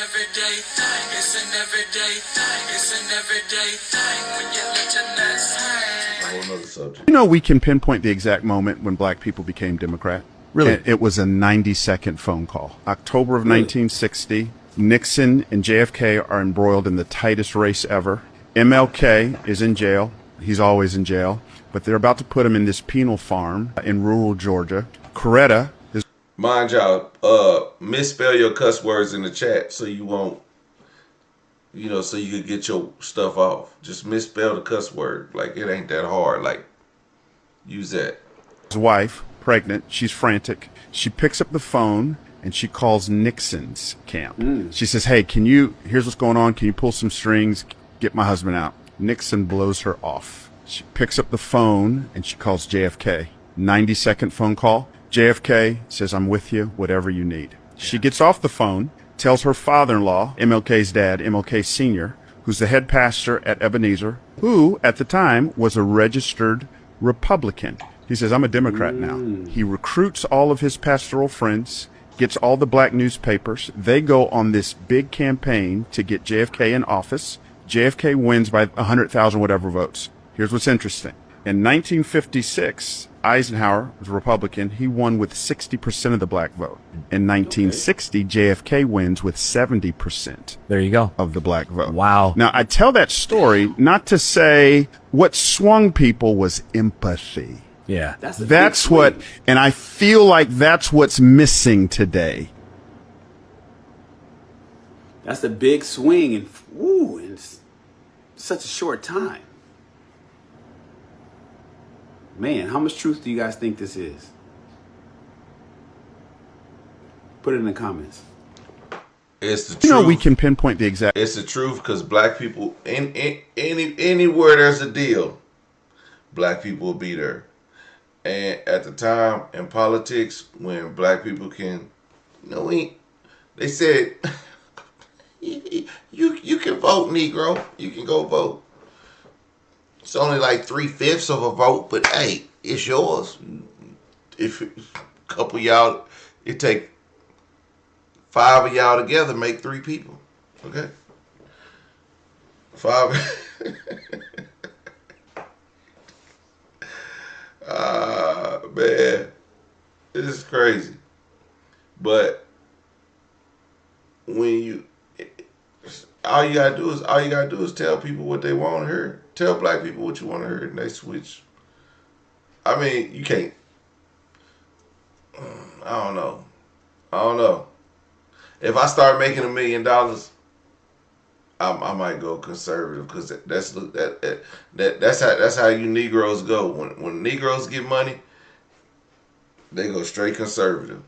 everyday thing. It's an everyday thing. It's an everyday thing when you let your nuts hang. A whole nother subject. You know, we can pinpoint the exact moment when black people became Democrat. Really? And it was a 90-second phone call. October of 1960. Nixon and JFK are embroiled in the tightest race ever. MLK is in jail. He's always in jail. But they're about to put him in this penal farm in rural Georgia. Coretta is... Mind y'all, misspell your cuss words in the chat so you won't, so you could get your stuff off. Just misspell the cuss word. Like, it ain't that hard. Like, use that. His wife, pregnant. She's frantic. She picks up the phone and she calls Nixon's camp. She says, hey, here's what's going on. Can you pull some strings? Get my husband out. Nixon blows her off. She picks up the phone and she calls JFK. 90-second phone call. JFK says, I'm with you, whatever you need. She gets off the phone, tells her father-in-law, MLK's dad, MLK Sr., who's the head pastor at Ebenezer, who, at the time, was a registered Republican. He says, I'm a Democrat now. He recruits all of his pastoral friends, gets all the black newspapers. They go on this big campaign to get JFK in office. JFK wins by 100,000 whatever votes. Here's what's interesting. In 1956, Eisenhower was a Republican. He won with 60% of the black vote. In 1960, JFK wins with 70% There you go. of the black vote. Wow. Now, I tell that story not to say what swung people was empathy. Yeah. That's what, and I feel like that's what's missing today. That's a big swing in such a short time. Man, how much truth do you guys think this is? Put it in the comments. It's the truth. You know, we can pinpoint the exact... It's the truth because black people, anywhere there's a deal, black people will be there. And at the time in politics, when black people can, they said, you can vote, Negro. You can go vote. It's only like 3/5 of a vote, but hey, it's yours. If a couple of y'all, it take 5 of y'all together, make 3 people. Okay? 5. Man, this is crazy. But when all you gotta do is tell people what they want to hear. Tell black people what you want to hear, and they switch. I mean, you can't. I don't know. If I start making $1 million, I might go conservative because that's how you Negroes go. When Negroes get money, they go straight conservative.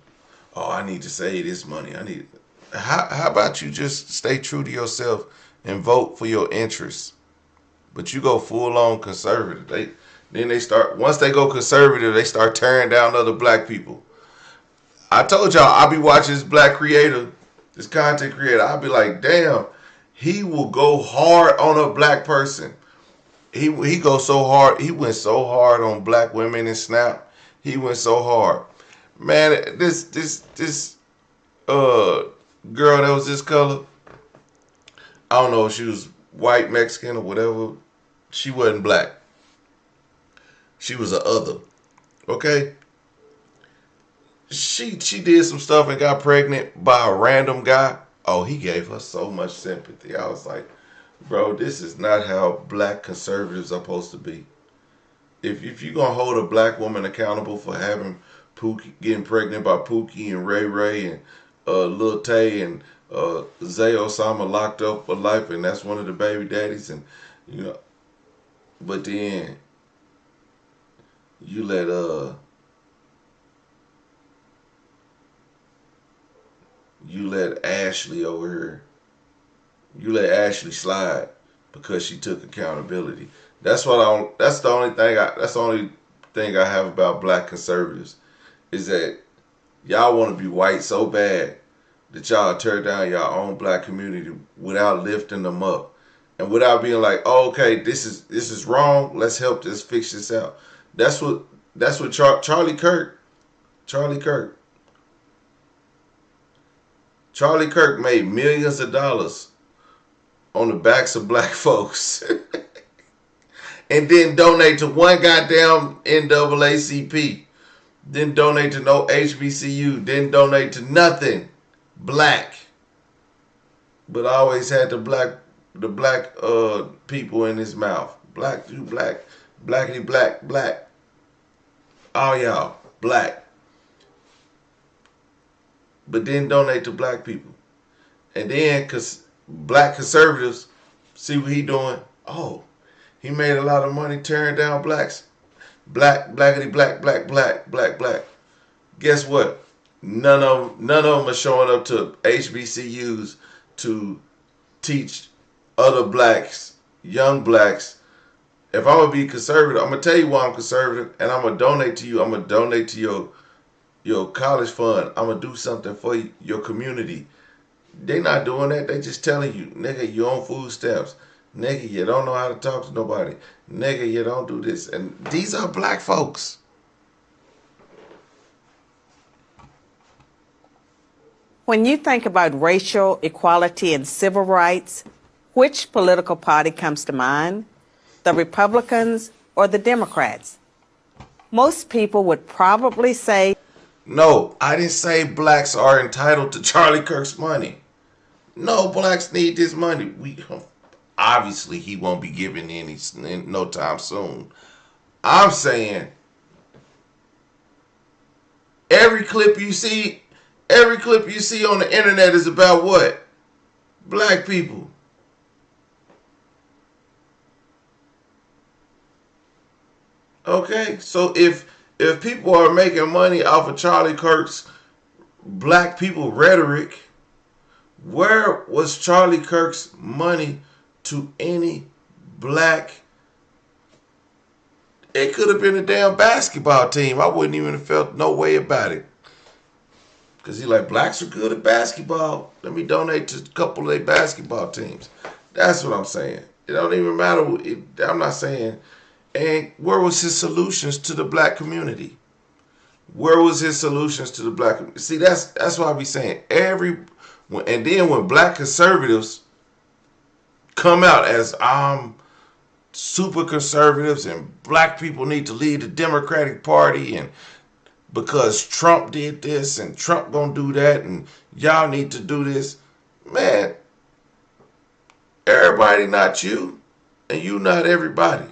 Oh, I need to save this money. How about you just stay true to yourself and vote for your interests? But you go full on conservative. Once they go conservative, they start tearing down other black people. I told y'all I'll be watching this black creator, this content creator. I'll be like, damn, he will go hard on a black person. He goes so hard. He went so hard on black women in Snap. He went so hard. Man, this girl that was this color, I don't know if she was white, Mexican, or whatever. She wasn't black. She was a other. Okay? She did some stuff and got pregnant by a random guy. Oh, he gave her so much sympathy. I was like, bro, this is not how black conservatives are supposed to be. If you're going to hold a black woman accountable for having Pookie, getting pregnant by Pookie and Ray Ray and Lil Tay and Zay Osama locked up for life, and that's one of the baby daddies, and but then you let Ashley over here. You let Ashley slide because she took accountability. That's the only thing I have about black conservatives is that y'all want to be white so bad that y'all tear down your own black community without lifting them up and without being like, oh, okay, this is wrong. Let's help this fix this out. That's what Charlie Kirk Charlie Kirk made millions of dollars on the backs of black folks and didn't donate to one goddamn NAACP. Didn't donate to no HBCU. Didn't donate to nothing black. But always had the black people in his mouth. Black, you black, blackity black, black. All y'all black. But didn't donate to black people. And then, cause black conservatives, see what he doing? Oh, he made a lot of money tearing down blacks. Blackity black, black, black, black, black. Guess what? None of them are showing up to HBCUs to teach other blacks, young blacks. If I'm gonna be conservative, I'm gonna tell you why I'm conservative, and I'm gonna donate to you. I'm gonna donate to your college fund. I'm gonna do something for your community. They not doing that. They just telling you, nigga, you on food stamps. Nigga, you don't know how to talk to nobody. Nigga, you don't do this. And these are black folks. When you think about racial equality and civil rights, which political party comes to mind? The Republicans or the Democrats? Most people would probably say, no, I didn't say blacks are entitled to Charlie Kirk's money. No, blacks need this money. Obviously, he won't be giving any no time soon. I'm saying every clip you see on the internet is about what? Black people. Okay, so if people are making money off of Charlie Kirk's black people rhetoric, where was Charlie Kirk's money to any black? It could have been a damn basketball team. I wouldn't even have felt no way about it. Because he's like, blacks are good at basketball. Let me donate to a couple of their basketball teams. That's what I'm saying. It don't even matter. I'm not saying. And where was his solutions to the black community? Where was his solutions to the black community? See, that's why I be saying and then when black conservatives come out as super conservatives and black people need to lead the Democratic Party and because Trump did this and Trump gonna do that and y'all need to do this. Man, everybody not you and you not everybody.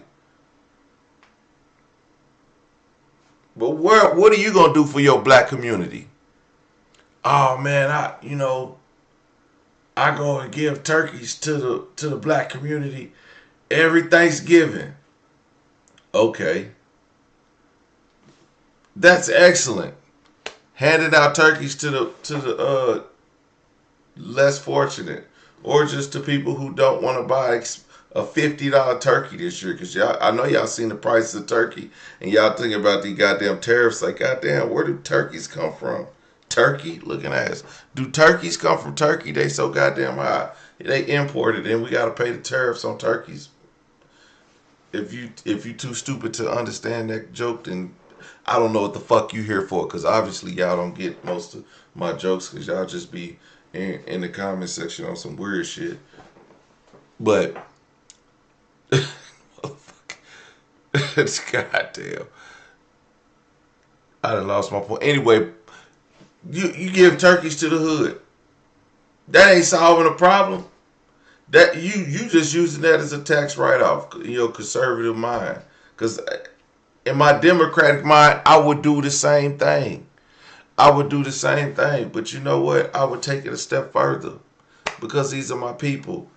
But what are you gonna do for your black community? Oh man, I go and give turkeys to the black community every Thanksgiving. Okay. That's excellent. Handing out turkeys to the less fortunate, or just to people who don't want to buy a $50 turkey this year. Because I know y'all seen the price of turkey, and y'all thinking about these goddamn tariffs. Like, goddamn, where do turkeys come from? Turkey, looking at us. Do turkeys come from Turkey? They so goddamn high. They imported, and we gotta pay the tariffs on turkeys. If you too stupid to understand that joke, then I don't know what the fuck you here for, because obviously y'all don't get most of my jokes, because y'all just be in the comment section on some weird shit. But it's goddamn. I done lost my point. Anyway, you give turkeys to the hood. That ain't solving a problem. That you just using that as a tax write-off in your conservative mind. Because in my Democratic mind, I would do the same thing. But you know what? I would take it a step further. Because these are my people.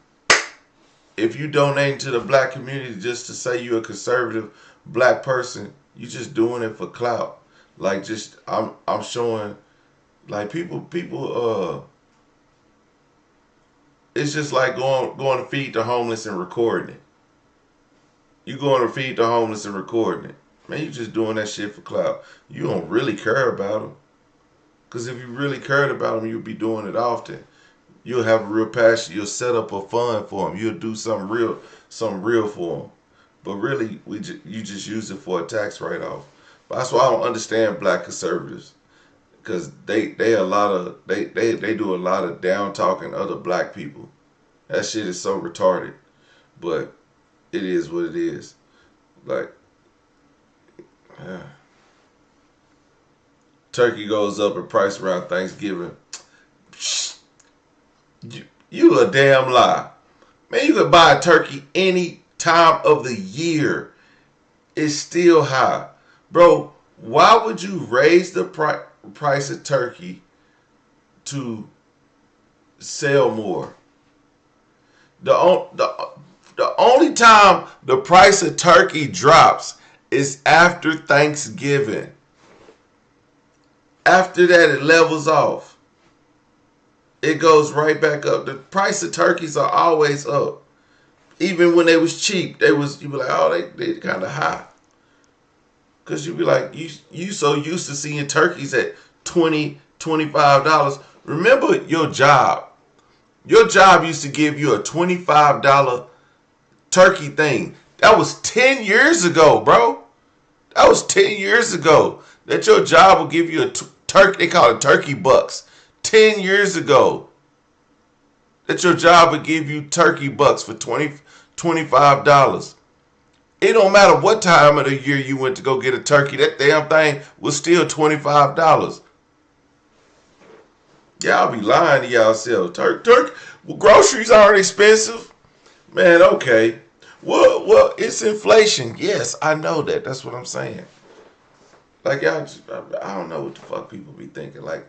If you donate to the black community just to say you're a conservative black person, you just doing it for clout. Like, just I'm showing, like, people it's just like going to feed the homeless and recording it. You going to feed the homeless and recording it. Man, you just doing that shit for clout. You don't really care about them. Because if you really cared about them, you'd be doing it often. You'll have a real passion. You'll set up a fund for them. You'll do something real for them. But really, you just use it for a tax write-off. But that's why I don't understand black conservatives. because they do a lot of down talking other black people. That shit is so retarded, but it is what it is. Like, turkey goes up in price around Thanksgiving. You a damn lie. Man, you can buy a turkey any time of the year. It's still high. Bro, why would you raise the price of turkey to sell more? The only time the price of turkey drops is after Thanksgiving. After that, it levels off. It goes right back up. The price of turkeys are always up. Even when they was cheap, you be like, oh, they kind of high. Because you be like, you so used to seeing turkeys at $20, $25. Remember your job. Your job used to give you a $25 turkey thing. That was 10 years ago, bro. That was 10 years ago. That your job will give you a turkey. They call it turkey bucks. 10 years ago. That your job would give you turkey bucks for $25. It don't matter what time of the year you went to go get a turkey. That damn thing was still $25. Y'all be lying to y'allself. Groceries aren't expensive. Man, okay. Well, it's inflation. Yes, I know that. That's what I'm saying. Like, y'all, I don't know what the fuck people be thinking. Like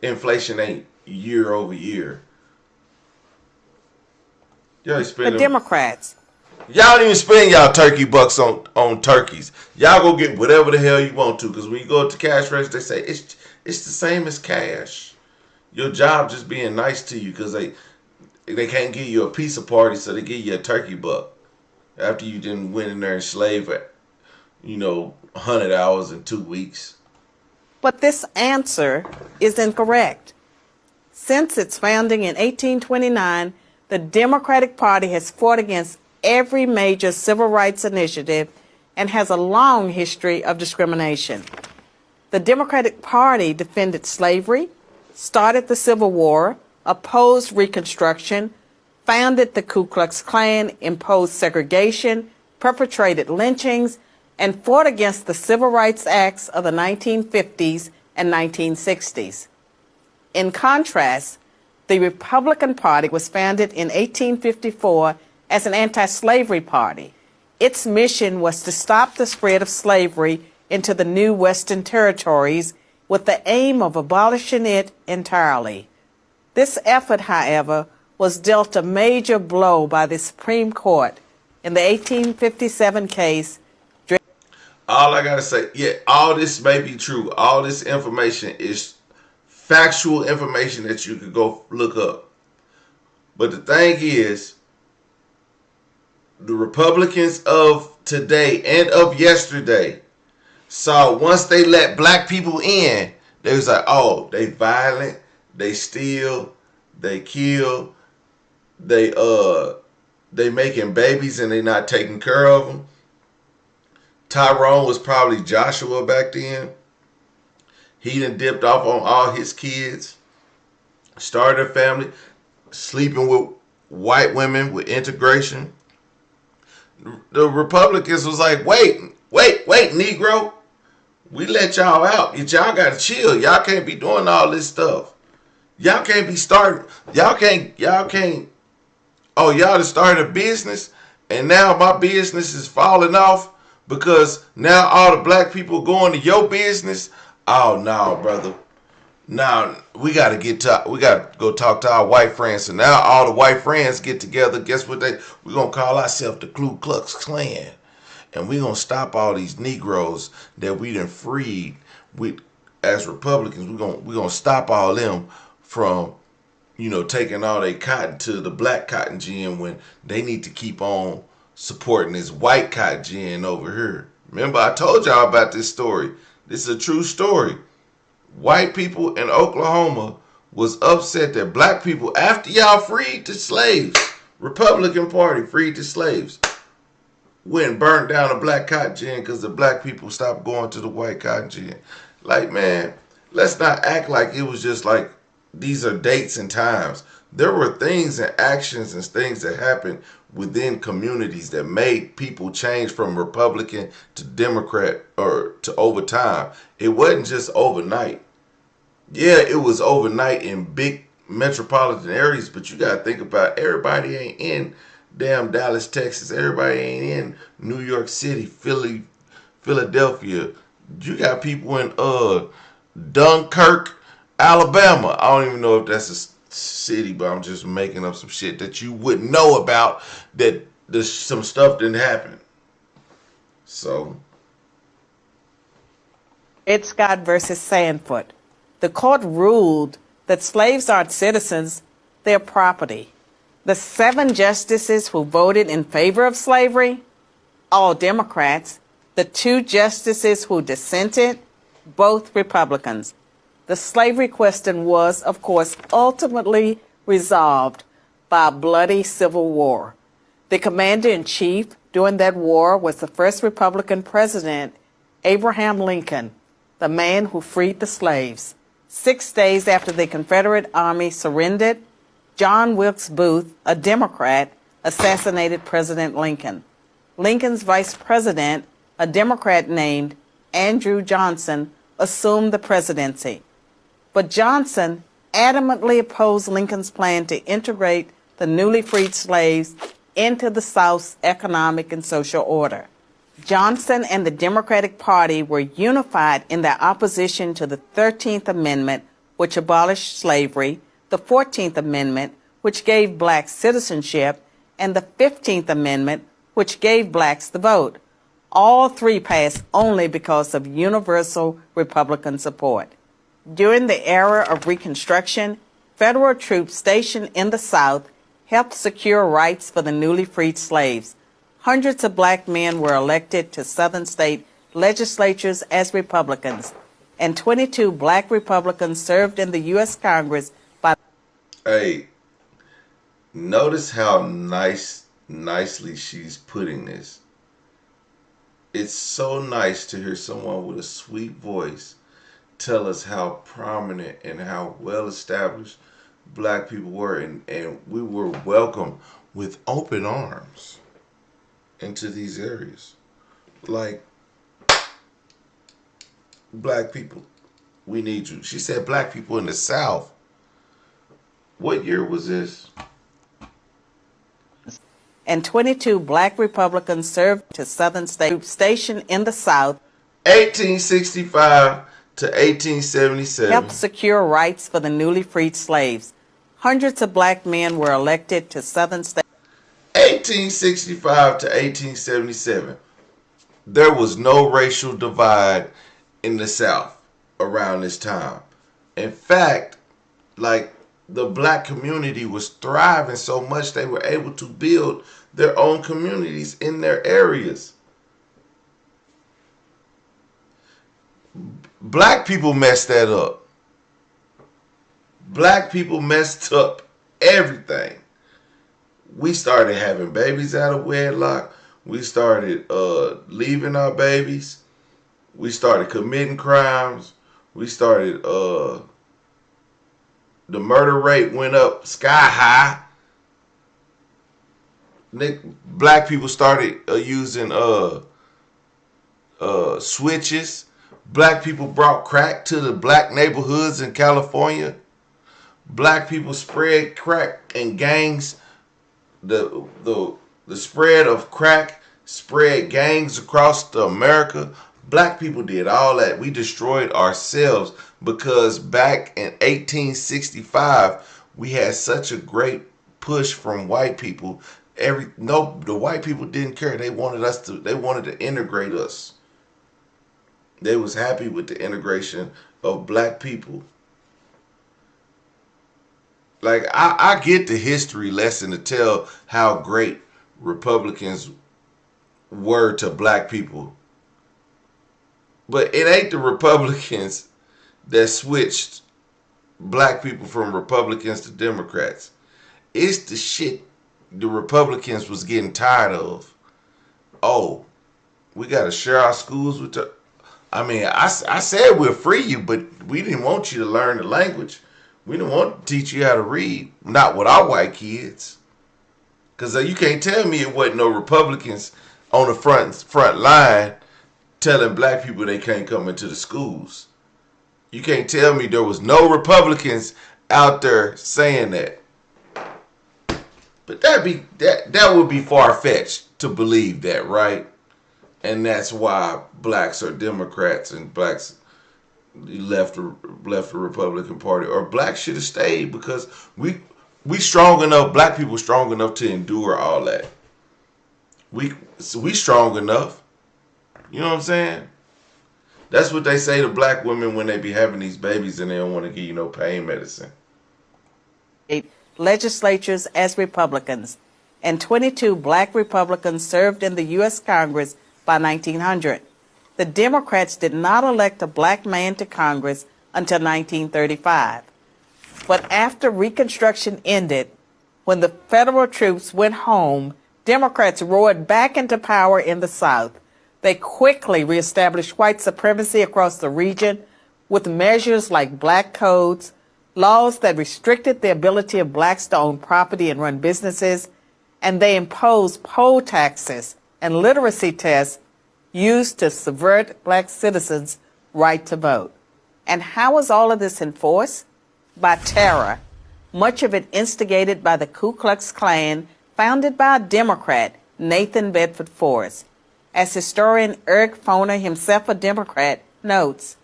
inflation ain't year over year. Y'all spend The Democrats. Y'all don't even spend y'all turkey bucks on turkeys. Y'all go get whatever the hell you want to. Because when you go to cash register, they say it's the same as cash. Your job just being nice to you because they can't give you a pizza party, so they give you a turkey buck. After you didn't went in there and slave for, 100 hours in 2 weeks. But this answer is incorrect. Since its founding in 1829, the Democratic Party has fought against every major civil rights initiative and has a long history of discrimination. The Democratic Party defended slavery, started the Civil War, opposed Reconstruction, founded the Ku Klux Klan, imposed segregation, perpetrated lynchings, and fought against the Civil Rights Acts of the 1950s and 1960s. In contrast, the Republican Party was founded in 1854 as an anti-slavery party. Its mission was to stop the spread of slavery into the new Western territories with the aim of abolishing it entirely. This effort, however, was dealt a major blow by the Supreme Court in the 1857 case. All I gotta say, yeah, all this may be true. All this information is factual information that you could go look up. But the thing is, the Republicans of today and of yesterday saw once they let black people in, they was like, oh, they violent, they steal, they kill, they making babies and they not taking care of them. Tyrone was probably Joshua back then. He done dipped off on all his kids, started a family, sleeping with white women with integration. The Republicans was like, wait, Negro. We let y'all out. Y'all gotta chill. Y'all can't be doing all this stuff. Y'all can't be starting. Y'all can't. Oh, y'all just started a business and now my business is falling off because now all the black people going to your business. Oh no, brother. Now we gotta go talk to our white friends. So now all the white friends get together. Guess what we're gonna call ourselves the Ku Klux Klan. And we're gonna stop all these Negroes that we done freed. As Republicans, we're gonna stop all them from, taking all their cotton to the black cotton gin when they need to keep on supporting this white cotton gin over here. Remember, I told y'all about this story. This is a true story. White people in Oklahoma was upset that black people, after y'all freed the slaves, Republican Party freed the slaves, went and burnt down the black cotton gin because the black people stopped going to the white cotton gin. Like, man, let's not act like it was just like these are dates and times. There were things and actions and things that happened within communities that made people change from Republican to Democrat or to over time. It wasn't just overnight. Yeah, it was overnight in big metropolitan areas, but you gotta think about everybody ain't in damn Dallas, Texas. Everybody ain't in New York City, Philly, Philadelphia. You got people in Dunkirk, Alabama. I don't even know if that's a city, but I'm just making up some shit that you wouldn't know about, that there's some stuff didn't happen. So Ed Scott versus Sandford. The court ruled that slaves aren't citizens, they're property. The 7 justices who voted in favor of slavery, all Democrats. The 2 justices who dissented, both Republicans. The slavery question was, of course, ultimately resolved by a bloody civil war. The commander-in-chief during that war was the first Republican president, Abraham Lincoln, the man who freed the slaves. 6 days after the Confederate Army surrendered, John Wilkes Booth, a Democrat, assassinated President Lincoln. Lincoln's vice president, a Democrat named Andrew Johnson, assumed the presidency. But Johnson adamantly opposed Lincoln's plan to integrate the newly freed slaves into the South's economic and social order. Johnson and the Democratic Party were unified in their opposition to the 13th Amendment, which abolished slavery, the 14th Amendment, which gave blacks citizenship, and the 15th Amendment, which gave blacks the vote. All 3 passed only because of universal Republican support. During the era of Reconstruction, federal troops stationed in the South helped secure rights for the newly freed slaves. Hundreds of black men were elected to Southern state legislatures as Republicans, and 22 black Republicans served in the U.S. Congress by. Hey, notice how nicely she's putting this. It's so nice to hear someone with a sweet voice tell us how prominent and how well established black people were, and we were welcomed with open arms into these areas. Like, black people, we need you. She said black people in the South. What year was this? And 22 black Republicans served to Southern state stationed in the South. 1865 to 1877. Helped secure rights for the newly freed slaves. Hundreds of black men were elected to Southern states. 1865 to 1877. There was no racial divide in the South around this time. In fact, like, the black community was thriving so much they were able to build their own communities in their areas. Black people messed that up. Black people messed up everything. We started having babies out of wedlock. We started leaving our babies. We started committing crimes. We started the murder rate went up sky high. Black people started using switches. Black people brought crack to the black neighborhoods in California. Black people spread crack and gangs. The spread of crack spread gangs across America. Black people did all that. We destroyed ourselves because back in 1865 we had such a great push from white people. The white people didn't care. They wanted to integrate us. They was happy with the integration of black people. Like, I get the history lesson to tell how great Republicans were to black people. But it ain't the Republicans that switched black people from Republicans to Democrats. It's the shit the Republicans was getting tired of. Oh, we got to share our schools with the... I mean, I said we'll free you, but we didn't want you to learn the language. We didn't want to teach you how to read. Not with our white kids. Because you can't tell me it wasn't no Republicans on the front line telling black people they can't come into the schools. You can't tell me there was no Republicans out there saying that. But that would be far-fetched to believe that, right? And that's why blacks are Democrats and blacks left the Republican Party, or blacks should have stayed, because we strong enough. Black people strong enough to endure all that. We strong enough. You know what I'm saying? That's what they say to black women when they be having these babies and they don't want to give you no pain medicine. Legislatures as Republicans, and 22 black Republicans served in the U.S. Congress by 1900. The Democrats did not elect a black man to Congress until 1935. But after Reconstruction ended, when the federal troops went home, Democrats roared back into power in the South. They quickly reestablished white supremacy across the region with measures like black codes, laws that restricted the ability of blacks to own property and run businesses, and they imposed poll taxes and literacy tests used to subvert black citizens' right to vote. And how was all of this enforced? By terror, much of it instigated by the Ku Klux Klan, founded by a Democrat, Nathan Bedford Forrest. As historian Eric Foner, himself a Democrat, notes,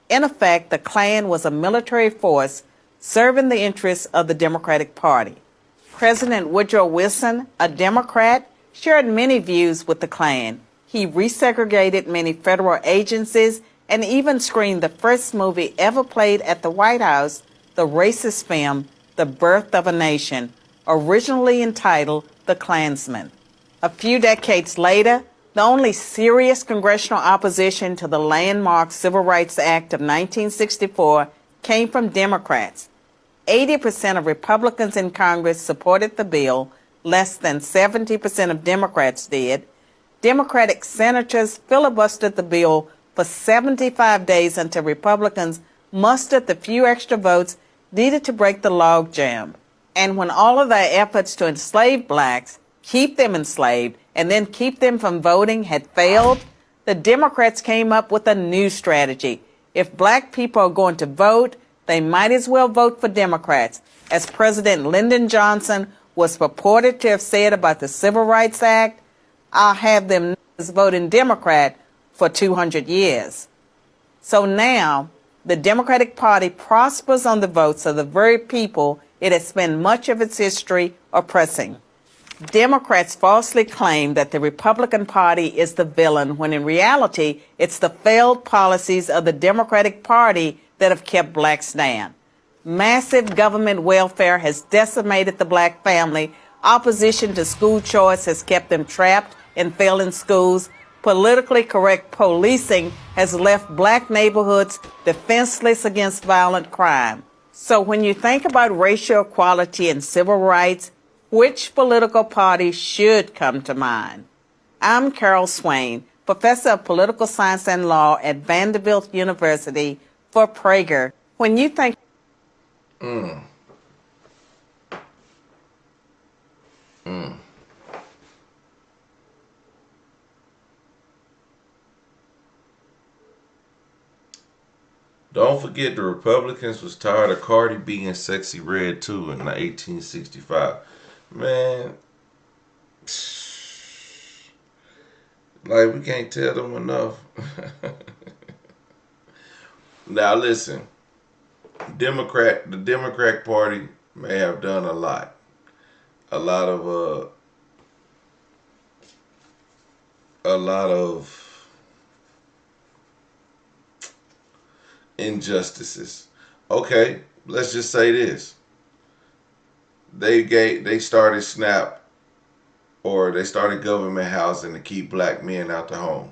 in effect, the Klan was a military force serving the interests of the Democratic Party. President Woodrow Wilson, a Democrat, shared many views with the Klan. He resegregated many federal agencies and even screened the first movie ever played at the White House, the racist film, The Birth of a Nation, originally entitled The Klansman. A few decades later, the only serious congressional opposition to the landmark Civil Rights Act of 1964 came from Democrats. 80% of Republicans in Congress supported the bill, less than 70% of Democrats did. Democratic senators filibustered the bill for 75 days until Republicans mustered the few extra votes needed to break the logjam. And when all of their efforts to enslave blacks, keep them enslaved, and then keep them from voting had failed, the Democrats came up with a new strategy. If black people are going to vote, they might as well vote for Democrats, as President Lyndon Johnson was purported to have said about the Civil Rights Act. I'll have them voting Democrat for 200 years. So now, the Democratic Party prospers on the votes of the very people it has spent much of its history oppressing. Democrats falsely claim that the Republican Party is the villain, when in reality, it's the failed policies of the Democratic Party that have kept blacks down. Massive government welfare has decimated the black family. Opposition to school choice has kept them trapped in failing schools. Politically correct policing has left black neighborhoods defenseless against violent crime. So when you think about racial equality and civil rights, which political party should come to mind? I'm Carol Swain, professor of political science and law at Vanderbilt University for Prager. When you think Don't forget the Republicans was tired of Cardi B and Sexy Red too in 1865. Man, like, we can't tell them enough. Now listen, the Democratic Party may have done a lot of injustices. Okay, let's just say this. They started SNAP, or they started government housing to keep black men out the home.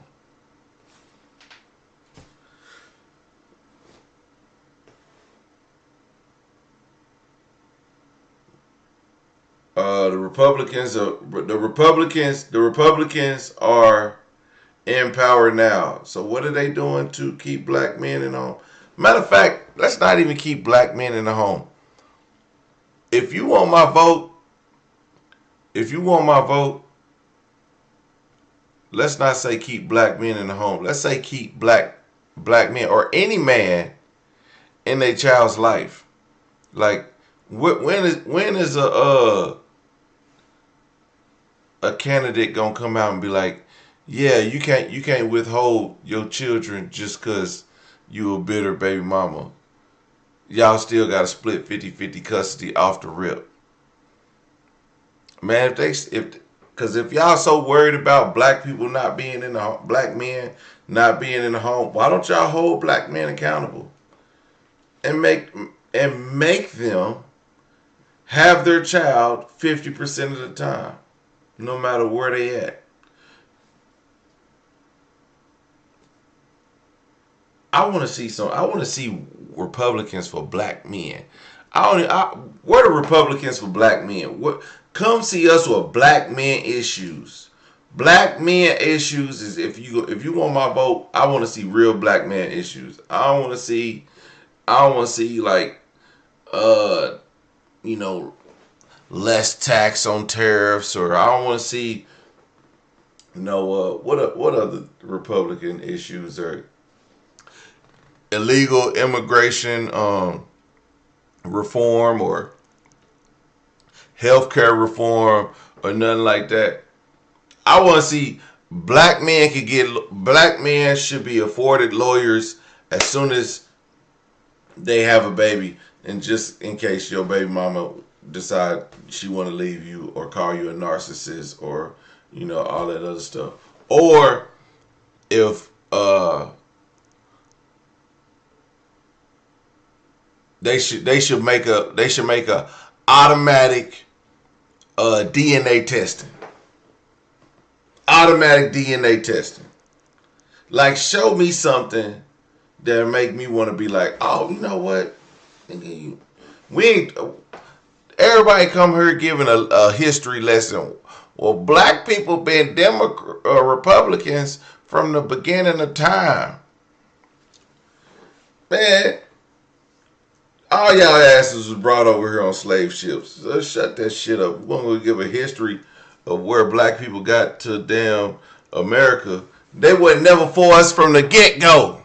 The Republicans are in power now. So what are they doing to keep black men in home? Matter of fact, let's not even keep black men in the home. If you want my vote, let's not say keep black men in the home. Let's say keep black men or any man in their child's life. Like when is a candidate gonna come out and be like, yeah, you can't withhold your children just cause you a bitter baby mama. Y'all still gotta split 50-50 custody off the rip. Man, if y'all so worried about black people not being in the home, black men not being in the home, why don't y'all hold black men accountable and make them have their child 50% of the time, no matter where they at? I want to see Republicans for black men. Where the Republicans for black men? Come see us with black men issues. Black men issues is if you want my vote, I want to see real black man issues. I don't want to see like less tax on tariffs, or I don't want to see what other Republican issues are illegal immigration reform or healthcare reform or nothing like that. I want to see black men should be afforded lawyers as soon as they have a baby, and just in case your baby mama decide she want to leave you or call you a narcissist or all that other stuff. Or if they should make a automatic DNA testing. Automatic DNA testing. Like, show me something that make me want to be like, oh, you know what? We ain't. Everybody come here giving a history lesson. Well, black people been Republicans from the beginning of time. Man, all y'all asses was brought over here on slave ships. Let's shut that shit up. We're going to give a history of where black people got to damn America. They were never for us from the get-go.